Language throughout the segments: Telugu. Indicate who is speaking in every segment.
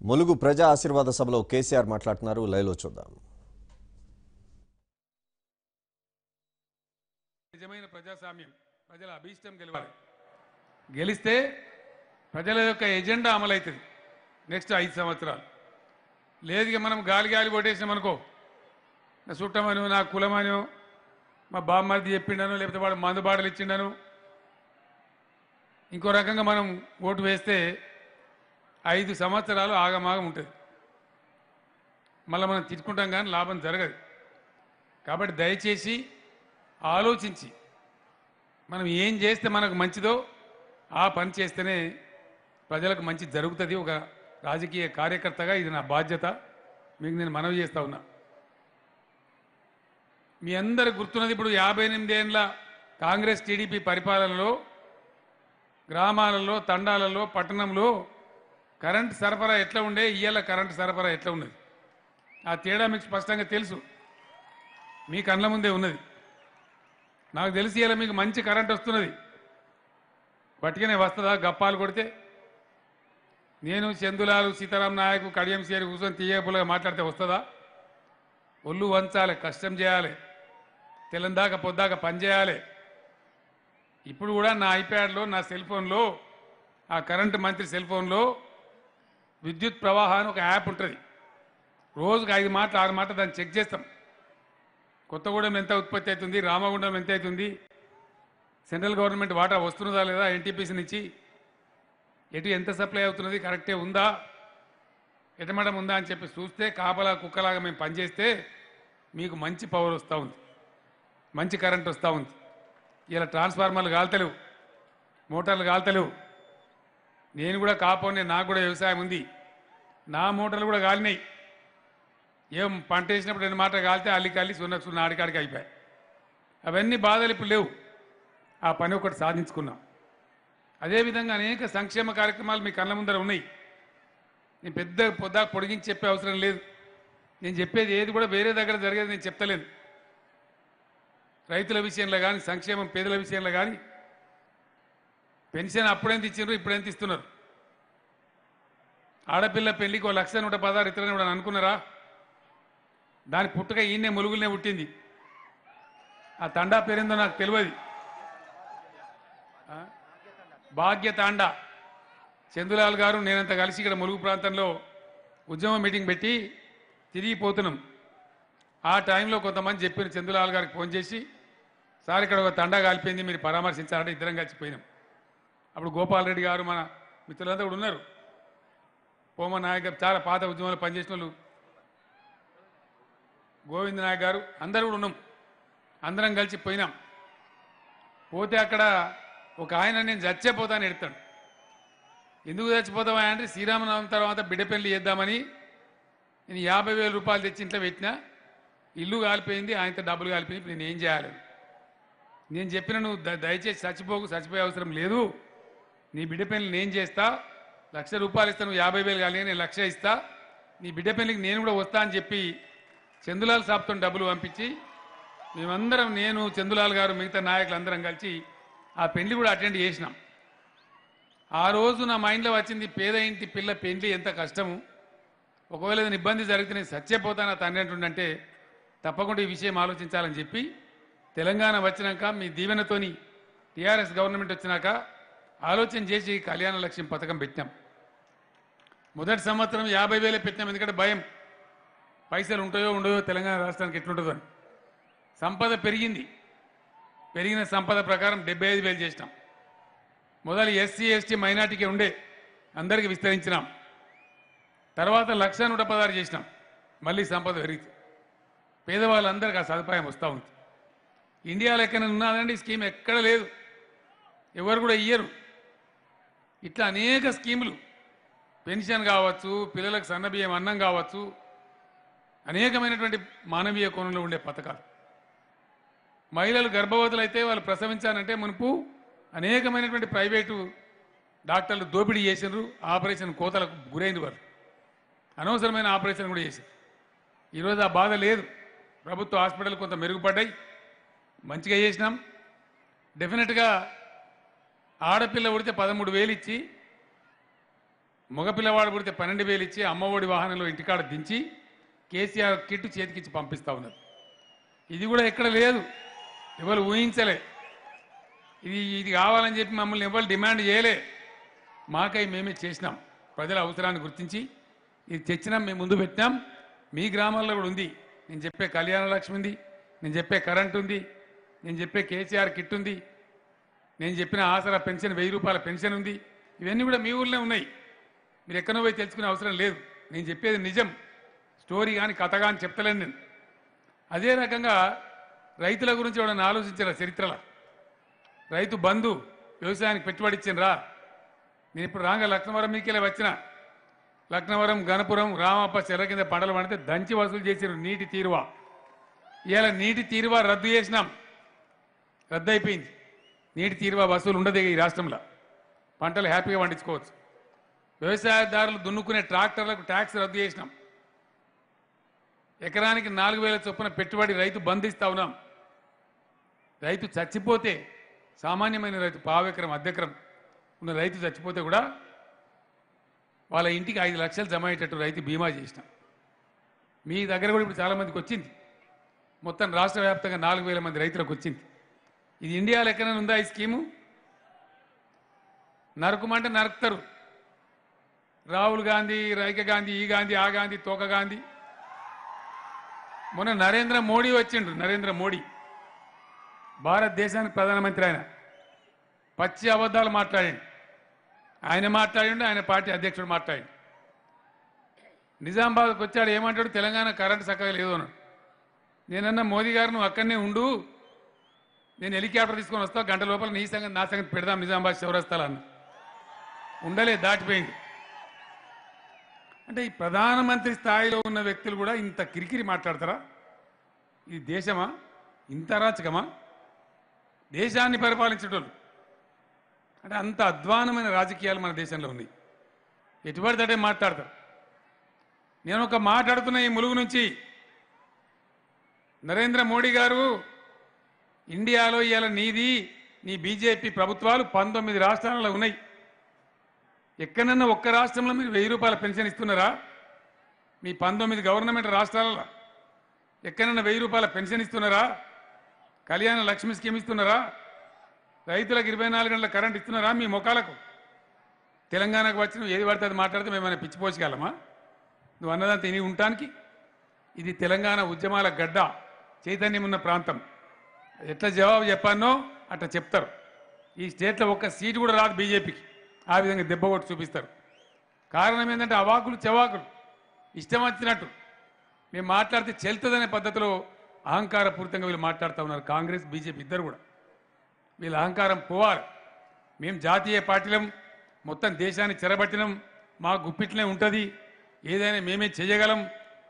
Speaker 1: ములుగు ప్రజా ఆశీర్వాద సభలో కేసీఆర్ మాట్లాడుతున్నారు. లైవ్లో చూద్దాం.
Speaker 2: నిజమైన ప్రజాస్వామ్యం ప్రజల అభీష్టం గెలవాలి. గెలిస్తే ప్రజల యొక్క ఎజెండా అమలవుతుంది నెక్స్ట్ 5 సంవత్సరాలు. లేదుగా మనం గాలి గాలి కొట్టేసినాం అనుకో, నా చుట్టమను, నా కులమను, మా బామ్మర్ది చెప్పిండను, లేకపోతే వాడు మందు బాటలు ఇచ్చిండను, ఇంకో రకంగా మనం ఓటు వేస్తే 5 సంవత్సరాలు ఆగమాగం ఉంటుంది. మళ్ళీ మనం తిట్టుకుంటాం కానీ లాభం జరగదు. కాబట్టి దయచేసి ఆలోచించి మనం ఏం చేస్తే మనకు మంచిదో ఆ పని చేస్తేనే ప్రజలకు మంచి జరుగుతుంది. ఒక రాజకీయ కార్యకర్తగా ఇది నా బాధ్యత. మీకు నేను మనవి చేస్తా ఉన్నా. మీ అందరు గుర్తున్నది, ఇప్పుడు 58 ఏళ్ళ కాంగ్రెస్ టీడీపీ పరిపాలనలో గ్రామాలలో, తండాలలో, పట్టణంలో కరెంటు సరఫరా ఎట్లా ఉండే, ఇయ్యాల కరెంటు సరఫరా ఎట్లా ఉన్నది, ఆ తేడా మీకు స్పష్టంగా తెలుసు. మీ కళ్ళ ముందే ఉన్నది. నాకు తెలిసి ఇలా మీకు మంచి కరెంట్ వస్తున్నది. బట్టిగానే వస్తుందా? గప్పాలు కొడితే నేను చందులాలు, సీతారాం నాయకు, కడియం సేరి కూర్చొని తీయపులుగా మాట్లాడితే వస్తుందా? ఒళ్ళు వంచాలి, కష్టం చేయాలి, తెలందాక పొద్దాక పనిచేయాలి. ఇప్పుడు కూడా నా ఐప్యాడ్లో, నా సెల్ ఫోన్లో, ఆ కరెంటు మంత్రి సెల్ ఫోన్లో విద్యుత్ ప్రవాహాన్ని ఒక యాప్ ఉంటుంది. రోజుకు 5 మాటలు 6 మాటలు దాన్ని చెక్ చేస్తాం. కొత్తగూడెం ఎంత ఉత్పత్తి అవుతుంది, రామగుండం ఎంత అవుతుంది, సెంట్రల్ గవర్నమెంట్ వాటా వస్తున్నదా లేదా, ఎన్టీపీసీ నుంచి ఎటు ఎంత సప్లై అవుతున్నది, కరెక్టే ఉందా, ఎటమటం ఉందా అని చెప్పి చూస్తే కాపలా కుక్కలాగా మేము పనిచేస్తే మీకు మంచి పవర్ వస్తూ ఉంది, మంచి కరెంట్ వస్తూ ఉంది. ఇలా ట్రాన్స్ఫార్మర్లు కాల్తలేవు, మోటార్లు కాల్తలేవు. నేను కూడా కాపోనే, నాకు కూడా వ్యవసాయం ఉంది, నా మోటార్లు కూడా కాలినాయి. ఏం పంట వేసినప్పుడు 2 మాటలు కాలితే అల్లికల్లి సున్న ఆడికాడికి అయిపోయాయి. అవన్నీ బాధలు ఇప్పుడు లేవు. ఆ పని ఒకటి సాధించుకున్నాం. అదేవిధంగా అనేక సంక్షేమ కార్యక్రమాలు మీ కళ్ళ ముందర ఉన్నాయి. నేను పెద్ద పొద్దాక పొడిగించి చెప్పే అవసరం లేదు. నేను చెప్పేది ఏది కూడా వేరే దగ్గర జరిగేది నేను చెప్తలేను. రైతుల విషయంలో కానీ, సంక్షేమం పేదల విషయంలో కానీ, పెన్షన్ అప్పుడెంత ఇచ్చిండ్రు, ఇప్పుడెంత ఇస్తున్నారు. ఆడపిల్ల పెళ్లికి 1,116 ఇతరులని కూడా అనుకున్నారా? దాని పుట్టుక ఈయనే ములుగులనే పుట్టింది. ఆ తండా పేరేందో నాకు తెలియదు. భాగ్యతాండ. చందులాల్ గారు నేనంతా కలిసి ఇక్కడ ములుగు ప్రాంతంలో ఉద్యమ మీటింగ్ పెట్టి తిరిగిపోతున్నాం. ఆ టైంలో కొంతమంది చెప్పిన చందులాల్ గారికి ఫోన్ చేసి, సార్ ఇక్కడ ఒక తండా కాలిపోయింది, మీరు పరామర్శించాలంటే ఇద్దరం కలిసిపోయినాం. అప్పుడు గోపాల్ రెడ్డి గారు, మన మిత్రులంతా కూడా ఉన్నారు, పోమ నాయక్ గారు, చాలా పాత ఉద్యమంలో పనిచేసిన వాళ్ళు, గోవింద్ నాయక్ గారు, అందరూ కూడా ఉన్నాం. అందరం కలిసి పోయినాం. పోతే అక్కడ ఒక ఆయన, నేను చచ్చిపోతాను ఎడతాడు. ఎందుకు చచ్చిపోతావా అంటే, శ్రీరామనవమి తర్వాత బిడ్డ పెళ్లి చేద్దామని నేను 50,000 రూపాయలు తెచ్చి ఇంట్లో పెట్టినా, ఇల్లు కాలిపోయింది, ఆయనతో డబ్బులు కాలిపోయింది, ఇప్పుడు నేను ఏం చేయాలి? నేను చెప్పిన, నువ్వు దయచేసి చచ్చిపోకు, చచ్చిపోయే అవసరం లేదు, నీ బిడ్డ పెళ్లి నేను చేస్తా, 1,00,000 రూపాయలు ఇస్తా, నువ్వు 50,000 కాలి, నేను 1,00,000 ఇస్తా, నీ బిడ్డ పెళ్లికి నేను కూడా వస్తా అని చెప్పి చందులాల్ సాబ్తో డబ్బులు పంపించి మేమందరం, నేను, చందులాల్ గారు, మిగతా నాయకులు అందరం కలిసి ఆ పెళ్లి కూడా అటెండ్ చేసినాం. ఆ రోజు నా మైండ్లో వచ్చింది, పేద ఇంటి పిల్ల పెళ్లి ఎంత కష్టము, ఒకవేళ ఏదైనా ఇబ్బంది జరిగితే నేను చచ్చిపోతాను తండ్రి అంటుండంటే తప్పకుండా ఈ విషయం ఆలోచించాలని చెప్పి, తెలంగాణ వచ్చినాక మీ దీవెనతోని టీఆర్ఎస్ గవర్నమెంట్ వచ్చినాక ఆలోచన చేసి కళ్యాణ లక్ష్యం పథకం పెట్టినాం. మొదటి సంవత్సరం 50,000 పెట్టినాం. ఎందుకంటే భయం, పైసలు ఉంటాయో ఉండయో తెలంగాణ రాష్ట్రానికి ఎట్లుంటుందో అని. సంపద పెరిగింది. పెరిగిన సంపద ప్రకారం 75,000 చేసినాం. మొదలు ఎస్సీ ఎస్టీ మైనార్టీకి ఉండే అందరికీ విస్తరించినాం. తర్వాత 1,116 చేసినాం. మళ్ళీ సంపద పెరిగింది. పేదవాళ్ళందరికీ ఆ సదుపాయం వస్తూ ఉంది. ఇండియాలో ఎక్కడ ఉన్నదండి స్కీమ్? ఎక్కడ లేదు, ఎవరు కూడా ఇయ్యరు. ఇట్లా అనేక స్కీములు, పెన్షన్ కావచ్చు, పిల్లలకు సన్నబియ్యం అన్నం కావచ్చు, అనేకమైనటువంటి మానవీయ కోణంలో ఉండే పథకాలు. మహిళలు గర్భవతులు అయితే వాళ్ళు ప్రసవించాలంటే మునుపు అనేకమైనటువంటి ప్రైవేటు డాక్టర్లు దోపిడీ చేసినారు, ఆపరేషన్ కోతలకు గురైంది, వాళ్ళు అనవసరమైన ఆపరేషన్ కూడా చేశారు. ఈరోజు ఆ బాధ లేదు. ప్రభుత్వ హాస్పిటల్ కొంత మెరుగుపడ్డాయి, మంచిగా చేసినాం. డెఫినెట్గా ఆడపిల్ల ఉడితే 13,000 ఇచ్చి మగపిల్లవాడు పుడితే 12,000 ఇచ్చి అమ్మఒడి వాహనంలో ఇంటికాడ దించి కేసీఆర్ కిట్ చేతికిచ్చి పంపిస్తా ఉన్నారు. ఇది కూడా ఎక్కడ లేదు, ఎవరు ఊహించలే. ఇది కావాలని చెప్పి మమ్మల్ని ఎవరు డిమాండ్ చేయలే. మాకై మేమే చేసినాం. ప్రజల అవసరాన్ని గుర్తించి ఇది తెచ్చినాం, మేము ముందు పెట్టినాం. మీ గ్రామాల్లో కూడా ఉంది. నేను చెప్పే కళ్యాణ లక్ష్మి ఉంది, నేను చెప్పే కరెంట్ ఉంది, నేను చెప్పే కేసీఆర్ కిట్ ఉంది, నేను చెప్పిన ఆసరా పెన్షన్ 1000 రూపాయల పెన్షన్ ఉంది. ఇవన్నీ కూడా మీ ఊళ్ళో ఉన్నాయి. మీరు ఎక్కడో పోయి తెలుసుకునే అవసరం లేదు. నేను చెప్పేది నిజం, స్టోరీ కానీ కథ కానీ చెప్తలేను నేను. అదే రకంగా రైతుల గురించి ఎవరైనా ఆలోచించారా? చరిత్రలో రైతు బంధు వ్యవసాయానికి పెట్టుబడి ఇచ్చిండ్రా? నేను ఇప్పుడు రాగా లక్నవరం మీకెళ్ళి వచ్చిన లక్నవరం, గణపురం, రామప్ప చెర్ర కింద పంటలు పండితే దంచి వసూలు చేసారు నీటి తీరువా. ఇవాళ నీటి తీరువా రద్దు చేసినాం, రద్దు అయిపోయింది. నీటి తీరువా వసూలు ఉండదు ఈ రాష్ట్రంలో. పంటలు హ్యాపీగా పండించుకోవచ్చు. వ్యవసాయదారులు దున్నుకునే ట్రాక్టర్లకు ట్యాక్స్ రద్దు చేసినాం. ఎకరానికి 4,000 చొప్పున పెట్టుబడి రైతు బంధిస్తా ఉన్నాం. రైతు చచ్చిపోతే, సామాన్యమైన రైతు పావెకరం అర్ధెకరం ఉన్న రైతు చచ్చిపోతే కూడా వాళ్ళ ఇంటికి 5 లక్షలు జమ అయ్యేటట్టు రైతు బీమా చేసినాం. మీ దగ్గర కూడా ఇప్పుడు చాలామందికి వచ్చింది. మొత్తం రాష్ట్ర వ్యాప్తంగా 4,000 మంది రైతులకు వచ్చింది. ఇది ఇండియాలో ఎక్కడైనా ఉందా ఈ స్కీము? నరకమంటే నరుకుతారు. రాహుల్ గాంధీ, రైక గాంధీ, ఈ గాంధీ, ఆ గాంధీ, తోక గాంధీ. మొన్న నరేంద్ర మోడీ వచ్చిండ్రు. నరేంద్ర మోడీ భారతదేశానికి ప్రధానమంత్రి. ఆయన పచ్చి అబద్ధాలు మాట్లాడండి. ఆయన మాట్లాడిండు, ఆయన పార్టీ అధ్యక్షుడు మాట్లాడిండు. నిజామాబాద్కి వచ్చాడు, ఏమంటాడు? తెలంగాణ కరెంటు చక్కగా లేదు అన్నాడు. నేనన్నా మోదీ గారు నువ్వు అక్కడనే ఉండు, నేను హెలికాప్టర్ తీసుకొని వస్తా, గంట లోపల నీ సంగతి నా సంగతి పెడదాం నిజామాబాద్ చౌరస్తాలో అన్న. ఉండలే, దాటిపోయింది. అంటే ఈ ప్రధానమంత్రి స్థాయిలో ఉన్న వ్యక్తులు కూడా ఇంత కిరికిరి మాట్లాడతారా? ఇది దేశమా? ఇంత అరాచకమా? దేశాన్ని పరిపాలించేటోళ్ళు అంటే అంత అధ్వానమైన రాజకీయాలు మన దేశంలో ఉన్నాయి. ఎటుపడితే మాట్లాడతారు. నేను ఒక మాట్లాడుతున్న ఈ ములుగు నుంచి, నరేంద్ర మోడీ గారు ఇండియాలో ఇవాళ నీది నీ బీజేపీ ప్రభుత్వాలు 19 రాష్ట్రాలలో ఉన్నాయి. ఎక్కడన్నా ఒక్క రాష్ట్రంలో మీరు 1000 రూపాయల పెన్షన్ ఇస్తున్నారా? మీ 19 గవర్నమెంట్ రాష్ట్రాలలో ఎక్కడన్నా 1000 రూపాయల పెన్షన్ ఇస్తున్నారా? కళ్యాణ లక్ష్మి స్కీమ్ ఇస్తున్నారా? రైతులకు 24 గంటల కరెంట్ ఇస్తున్నారా? మీ మొఖాలకు తెలంగాణకు వచ్చిన ఏది పడితే అది మాట్లాడితే మేమైనా పిచ్చిపోచగలమా? నువ్వు అన్నదంతా ఇని ఉండటానికి. ఇది తెలంగాణ ఉద్యమాల గడ్డ, చైతన్యం ఉన్న ప్రాంతం. ఎట్లా జవాబు చెప్పానో అట్లా చెప్తారు. ఈ స్టేట్లో ఒక్క సీటు కూడా రాదు బీజేపీకి. ఆ విధంగా దెబ్బ కొట్టి చూపిస్తారు. కారణం ఏంటంటే అవాకులు చెవాకులు, ఇష్టం వచ్చినట్టు మేము మాట్లాడితే చెల్తుందనే పద్ధతిలో అహంకారపూరితంగా వీళ్ళు మాట్లాడుతూ ఉన్నారు. కాంగ్రెస్, బీజేపీ ఇద్దరు కూడా. వీళ్ళ అహంకారం పోవాలి. మేము జాతీయ పార్టీలం, మొత్తం దేశాన్ని చెరబట్టినం, మా గుప్పిట్లే ఉంటుంది, ఏదైనా మేమే చేయగలం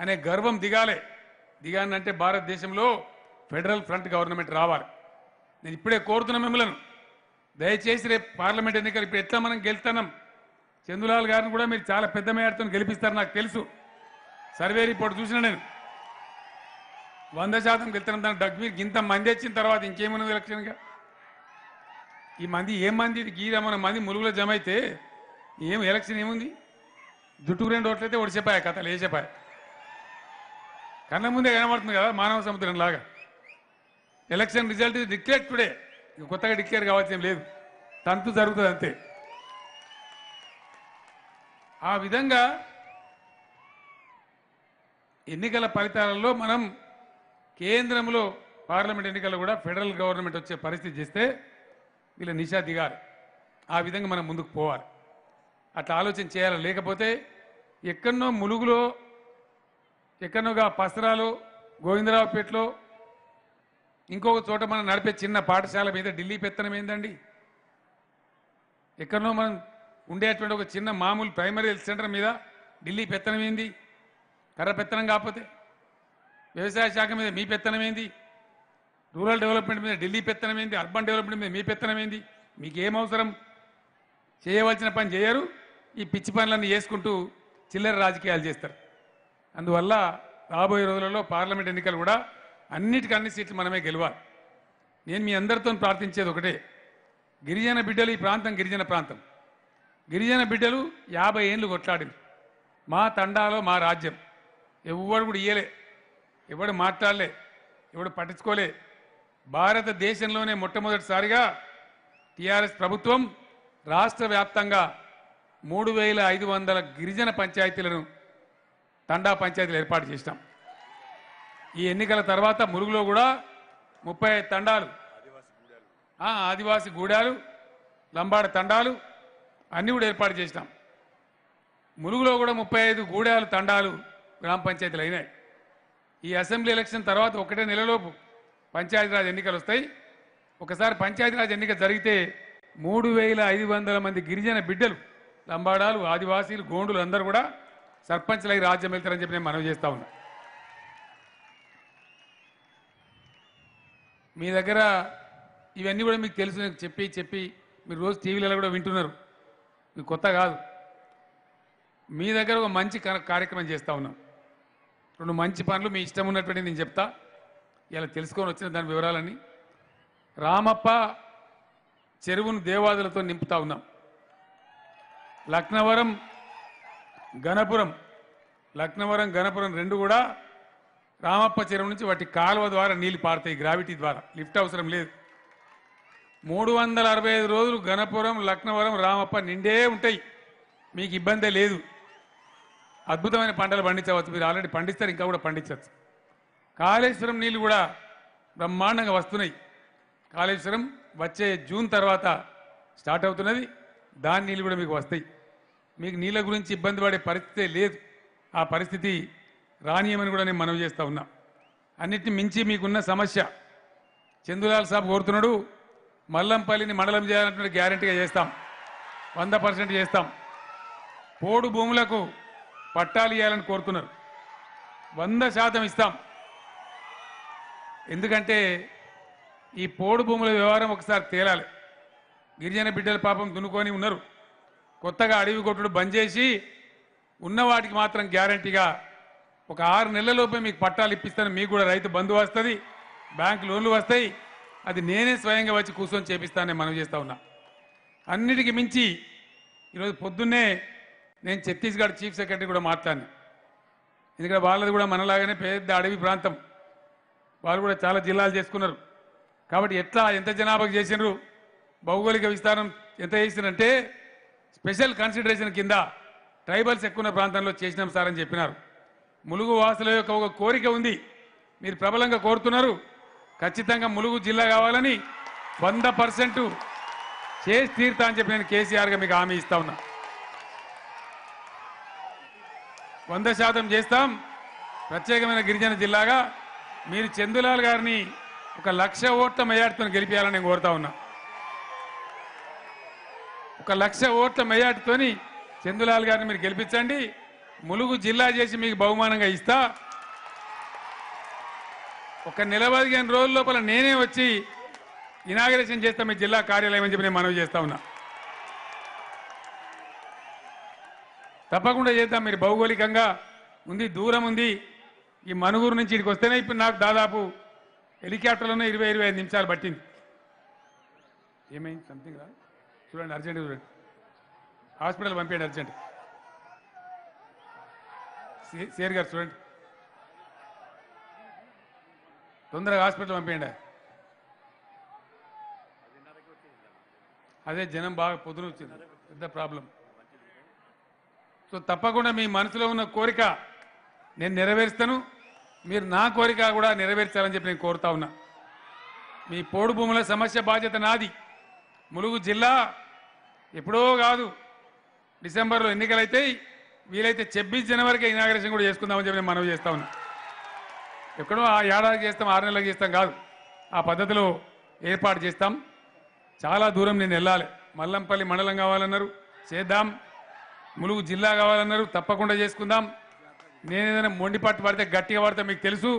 Speaker 2: అనే గర్వం దిగాలి. దిగానంటే భారతదేశంలో ఫెడరల్ ఫ్రంట్ గవర్నమెంట్ రావాలి. నేను ఇప్పుడే కోరుతున్నా మిమ్మల్ని, దయచేసి రేపు పార్లమెంట్ ఎన్నికలు ఇప్పుడు ఎట్లా మనం గెలుస్తున్నాం, చందులాల్ గారిని కూడా మీరు చాలా పెద్ద మేరతో గెలిపిస్తారు నాకు తెలుసు. సర్వే రిపోర్ట్ చూసిన నేను 100% గెలుతున్నాం. దానికి డగ్మీర్ ఇంత మంది వచ్చిన తర్వాత ఇంకేమున్నది ఎలక్షన్గా? ఈ మంది ఏం మంది? ఇది గీరమన్న మంది ములుగులో జమ అయితే ఏం ఎలక్షన్ ఏముంది? జుట్టుకు 2 ఓట్లయితే ఒడిచిపోయా, కథలు వేసేపాయ. కళ్ళ ముందే కనబడుతుంది కదా మానవ సముద్రం లాగా. ఎలక్షన్ రిజల్ట్ డిక్లేర్ టుడే, కొత్తగా డిక్లేర్ కావాల్సిన లేదు, తంతు జరుగుతుంది అంతే. ఆ విధంగా ఎన్నికల ఫలితాలలో మనం కేంద్రంలో పార్లమెంట్ ఎన్నికల్లో కూడా ఫెడరల్ గవర్నమెంట్ వచ్చే పరిస్థితి చేస్తే వీళ్ళ నిషా దిగాలి. ఆ విధంగా మనం ముందుకు పోవాలి. అట్లా ఆలోచన చేయాలి. లేకపోతే ఎక్కడనో ములుగులో, ఎక్కడనోగా పసరాలో, గోవిందరావుపేటలో, ఇంకొక చోట మనం నడిపే చిన్న పాఠశాల మీద ఢిల్లీ పెత్తనం ఏందండి? ఎక్కడనో మనం ఉండేటువంటి ఒక చిన్న మామూలు ప్రైమరీ హెల్త్ సెంటర్ మీద ఢిల్లీ పెత్తనం ఏంది? కర్ర పెత్తనం కాకపోతే వ్యవసాయ శాఖ మీద మీ పెత్తనం ఏంది? రూరల్ డెవలప్మెంట్ మీద ఢిల్లీ పెత్తనం ఏంది? అర్బన్ డెవలప్మెంట్ మీద మీ పెత్తనం ఏంది? మీకేం అవసరం? చేయవలసిన పని చేయరు, ఈ పిచ్చి పనులన్నీ చేసుకుంటూ చిల్లర రాజకీయాలు చేస్తారు. అందువల్ల రాబోయే రోజులలో పార్లమెంట్ ఎన్నికలు కూడా అన్నిటికీ అన్ని సీట్లు మనమే గెలవాలి. నేను మీ అందరితో ప్రార్థించేది ఒకటే, గిరిజన బిడ్డలు, ఈ ప్రాంతం గిరిజన ప్రాంతం, గిరిజన బిడ్డలు 50 ఏళ్ళు కొట్లాడింది. మా తండాలో మా రాజ్యం ఎవడు కూడా ఇయ్యలే, ఎవడు మాట్లాడలే, ఎవడు పట్టించుకోలే. భారతదేశంలోనే మొట్టమొదటిసారిగా టీఆర్ఎస్ ప్రభుత్వం రాష్ట్ర వ్యాప్తంగా 3500 గిరిజన పంచాయతీలను తండా పంచాయతీలు ఏర్పాటు చేసినాం. ఈ ఎన్నికల తర్వాత ములుగులో కూడా 35 తండాలు, ఆదివాసి గూడాలు, లంబాడ తండాలు అన్నీ కూడా ఏర్పాటు చేసినాం. ములుగులో కూడా 35 గూడాలు తండాలు గ్రామ పంచాయతీలు అయినాయి. ఈ అసెంబ్లీ ఎలక్షన్ తర్వాత ఒకటే నెలలోపు పంచాయతీరాజ్ ఎన్నికలు వస్తాయి. ఒకసారి పంచాయతీరాజ్ ఎన్నిక జరిగితే 3500 మంది గిరిజన బిడ్డలు, లంబాడాలు, ఆదివాసీలు, గోండులు అందరూ కూడా సర్పంచ్లై రాజ్యం వెళ్తారని చెప్పి నేను మనవి చేస్తా ఉన్నా. మీ దగ్గర ఇవన్నీ కూడా మీకు తెలుసు, నేను చెప్పి చెప్పి మీరు రోజు టీవీలలో కూడా వింటున్నారు, మీకు కొత్త కాదు. మీ దగ్గర ఒక మంచి కార్యక్రమం చేస్తూ ఉన్నాం. 2 మంచి పనులు మీ ఇష్టం ఉన్నటువంటి నేను చెప్తా, ఇలా తెలుసుకొని వచ్చిన దాని వివరాలన్నీ. రామప్ప చెరువును దేవాదులతో నింపుతా ఉన్నాం. లక్నవరం గణపురం 2 కూడా రామప్ప చెరువు నుంచి వాటి కాలువ ద్వారా నీళ్లు పారుతాయి, గ్రావిటీ ద్వారా, లిఫ్ట్ అవసరం లేదు. 365 రోజులు గణపురం, లక్నవరం, రామప్ప నిండే ఉంటాయి, మీకు ఇబ్బందే లేదు. అద్భుతమైన పంటలు పండించవచ్చు, మీరు ఆల్రెడీ పండిస్తారు, ఇంకా కూడా పండించవచ్చు. కాళేశ్వరం నీళ్లు కూడా బ్రహ్మాండంగా వస్తున్నాయి. కాళేశ్వరం వచ్చే జూన్ తర్వాత స్టార్ట్ అవుతున్నది, దాని నీళ్ళు కూడా మీకు వస్తాయి. మీకు నీళ్ళ గురించి ఇబ్బంది పడే పరిస్థితే లేదు. ఆ పరిస్థితి రానియమని కూడా నేను మనవి చేస్తూ ఉన్నా. అన్నిటిని మించి మీకున్న సమస్య, చందులాల్ సాబ్ కోరుతున్నాడు, మల్లంపల్లిని మండలం చేయాలంటే గ్యారెంటీగా చేస్తాం, 100% చేస్తాం. పోడు భూములకు పట్టాలు ఇవ్వాలని కోరుతున్నారు, 100% ఇస్తాం. ఎందుకంటే ఈ పోడు భూముల వ్యవహారం ఒకసారి తేలాలి. గిరిజన బిడ్డల పాపం దున్నుకొని ఉన్నారు, కొత్తగా అడవి కొట్టుడు బంద్ చేసి ఉన్న వాటికి మాత్రం గ్యారంటీగా ఒక 6 నెలలలోపే మీకు పట్టాలు ఇప్పిస్తాను. మీకు కూడా రైతు బంధు వస్తుంది, బ్యాంక్ లోన్లు వస్తాయి, అది నేనే స్వయంగా వచ్చి కూర్చొని చేపిస్తానని మనం చేస్తూ ఉన్నా. అన్నిటికీ మించి ఈరోజు పొద్దున్నే నేను ఛత్తీస్గఢ్ చీఫ్ సెక్రటరీ కూడా మాట్లాడినా. ఎందుకంటే వాళ్ళది కూడా మనలాగానే పెద్ద అడవి ప్రాంతం, వాళ్ళు కూడా చాలా జిల్లాలు చేసుకున్నారు. కాబట్టి ఎంత జనాభాకు చేసినారు, భౌగోళిక విస్తారం ఎంత చేసినంటే స్పెషల్ కన్సిడరేషన్ కింద ట్రైబల్స్ ఎక్కువ ప్రాంతంలో చేసినాం సార్ అని చెప్పినారు. ములుగు వాసుల యొక్క ఒక కోరిక ఉంది, మీరు ప్రబలంగా కోరుతున్నారు, ఖచ్చితంగా ములుగు జిల్లా కావాలని 100% చేసి తీరుతా అని చెప్పి నేను కేసీఆర్గా మీకు హామీ ఇస్తా ఉన్నా. 100% చేస్తాం. ప్రత్యేకమైన గిరిజన జిల్లాగా మీరు చందులాల్ గారిని 1,00,000 ఓట్ల మెజార్టీతో గెలిపించాలని నేను కోరుతా ఉన్నా. 1,00,000 ఓట్ల మెజార్టీతోని చందులాల్ గారిని మీరు గెలిపించండి, ములుగు జిల్లా చేసి మీకు బహుమానంగా ఇస్తా. ఒక నెల 15 రోజుల లోపల నేనే వచ్చి ఇనాగరేషన్ చేస్తా మీ జిల్లా కార్యాలయం అని చెప్పి నేను మనవి చేస్తా ఉన్నా. తప్పకుండా చేద్దాం. మీరు భౌగోళికంగా ఉంది, దూరం ఉంది. ఈ మనుగూరు నుంచి ఇక్కడికి వస్తేనే ఇప్పుడు నాకు దాదాపు హెలికాప్టర్లోనే 20-25 నిమిషాలు పట్టింది. ఏమైంది సంథింగ్ రా, చూడండి, అర్జెంట్ చూడండి, హాస్పిటల్ పంపించండి అర్జెంట్. సేర్ గారు చూడండి, తొందరగా హాస్పిటల్ పంపించండి. అదే జనం బాగా పొద్దున వచ్చింది, పెద్ద ప్రాబ్లం. సో తప్పకుండా మీ మనసులో ఉన్న కోరిక నేను నెరవేరుస్తాను, మీరు నా కోరిక కూడా నెరవేర్చాలని చెప్పి నేను కోరుతా ఉన్నా. మీ పోడు భూముల సమస్య బాధ్యత నాది. ములుగు జిల్లా ఎప్పుడో కాదు, డిసెంబర్లో ఎన్నికలైతే వీలైతే 26 జనవరికి ఇనాగరేషన్ కూడా చేసుకుందామని చెప్పి నేను మనవి చేస్తా ఉన్నా. ఎక్కడో ఆ ఏడాదికి చేస్తాం, 6 నెలలకు చేస్తాం కాదు, ఆ పద్ధతిలో ఏర్పాటు చేస్తాం. చాలా దూరం నేను వెళ్ళాలి. మల్లంపల్లి మండలం కావాలన్నారు, చేద్దాం. ములుగు జిల్లా కావాలన్నారు, తప్పకుండా చేసుకుందాం. నేను ఏదైనా మొండి పట్టు పడితే గట్టిగా పడితే మీకు తెలుసు,